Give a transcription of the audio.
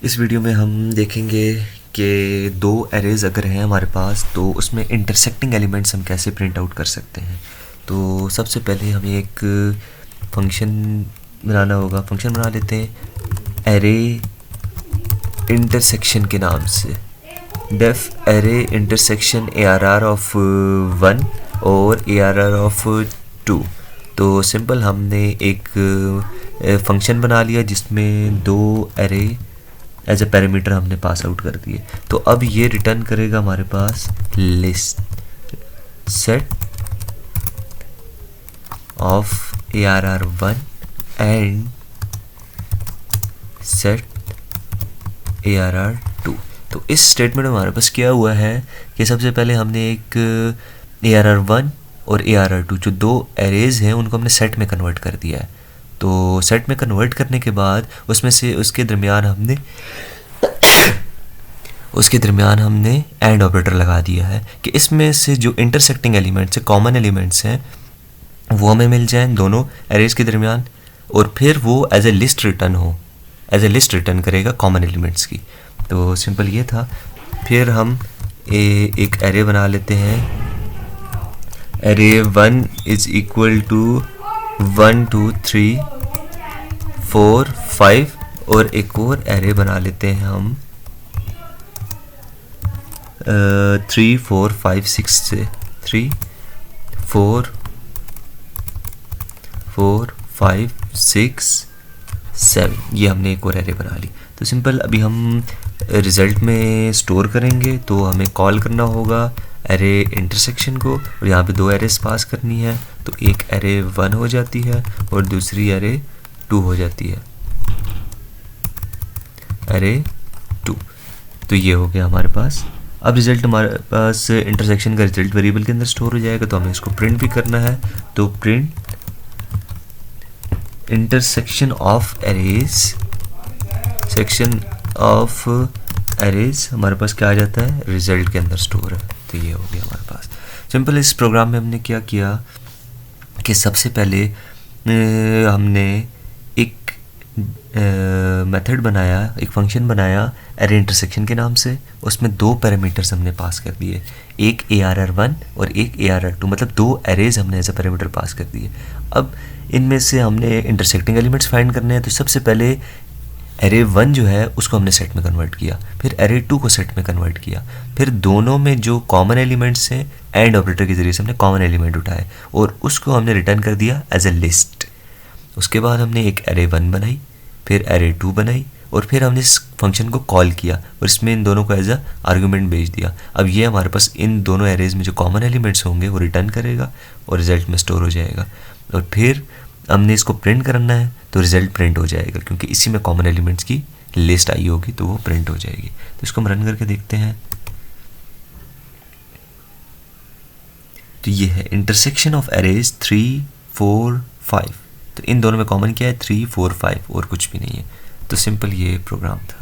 इस वीडियो में हम देखेंगे कि दो एरेज अगर हैं हमारे पास तो उसमें इंटरसेक्टिंग एलिमेंट्स हम कैसे प्रिंट आउट कर सकते हैं। तो सबसे पहले हमें एक फंक्शन बनाना होगा। फंक्शन बना लेते हैं एरे इंटरसेक्शन के नाम से, def array intersection ARR of 1 और ARR ऑफ 2। तो सिंपल हमने एक फंक्शन बना लिया जिसमें दो एरे एज ए पैरामीटर हमने पास आउट कर दिए। तो अब ये रिटर्न करेगा हमारे पास list set of ARR1 and set ARR2। तो इस स्टेटमेंट में हमारे पास क्या हुआ है कि सबसे पहले हमने एक ARR1 और ARR2 जो दो एरेज हैं उनको हमने सेट में कन्वर्ट कर दिया है। तो सेट में कन्वर्ट करने के बाद उसमें से उसके दरमियान हमने एंड ऑपरेटर लगा दिया है कि इसमें से जो इंटरसेक्टिंग एलिमेंट्स हैं, कॉमन एलिमेंट्स हैं, वो हमें मिल जाएं दोनों एरेज के दरमियान, और फिर वो एज ए लिस्ट रिटर्न करेगा कॉमन एलिमेंट्स की। तो सिंपल ये था। फिर हम एक एरे बना लेते हैं। एरे 1 इज इक्वल टू 1 2 3 4 5 और एक और एरे बना लेते हैं हम 3 4 5 6 से 3 4 4 5 6 7। ये हमने एक और एरे बना ली। तो सिंपल अभी हम रिज़ल्ट में स्टोर करेंगे तो हमें कॉल करना होगा एरे इंटरसेक्शन को, और यहाँ पे दो एरेस पास करनी है। तो एक एरे 1 हो जाती है और दूसरी एरे 2 हो जाती है, एरे 2। तो ये हो गया हमारे पास। अब रिज़ल्ट हमारे पास इंटरसेक्शन का रिज़ल्ट वेरिएबल के अंदर स्टोर हो जाएगा, तो हमें इसको प्रिंट भी करना है। तो प्रिंट इंटरसेक्शन ऑफ एरेज हमारे पास क्या आ जाता है, रिजल्ट के अंदर स्टोर है। तो ये हो गया हमारे पास। सिंपल इस प्रोग्राम में हमने क्या किया कि सबसे पहले हमने एक मेथड बनाया, एक फंक्शन बनाया एरे इंटरसेक्शन के नाम से। उसमें दो पैरामीटर्स हमने पास कर दिए, एक ARR1 और एक ARR2, मतलब दो एरेज हमने एज ए पैरामीटर पास कर दिए। अब इनमें से हमने इंटरसेक्टिंग एलिमेंट्स फाइंड करने हैं। तो सबसे पहले एरे 1 जो है उसको हमने सेट में कन्वर्ट किया, फिर एरे 2 को सेट में कन्वर्ट किया, फिर दोनों में जो कॉमन एलिमेंट्स हैं एंड ऑपरेटर के ज़रिए से हमने कॉमन एलिमेंट उठाए और उसको हमने रिटर्न कर दिया एज ए लिस्ट। उसके बाद हमने एक एरे 1 बनाई, फिर एरे 2 बनाई, और फिर हमने इस फंक्शन को कॉल किया और इसमें इन दोनों को एज अ आर्गूमेंट भेज दिया। अब ये हमारे पास इन दोनों एरेज में जो कॉमन एलिमेंट्स होंगे वो रिटर्न करेगा और रिजल्ट में स्टोर हो जाएगा। और फिर हमने इसको प्रिंट करना है तो रिज़ल्ट प्रिंट हो जाएगा, क्योंकि इसी में कॉमन एलिमेंट्स की लिस्ट आई होगी तो वो प्रिंट हो जाएगी। तो इसको हम रन करके देखते हैं। तो ये है इंटरसेक्शन ऑफ एरेज 3 4 5। तो इन दोनों में कॉमन क्या है, 3 4 5, और कुछ भी नहीं है। तो सिंपल ये प्रोग्राम था।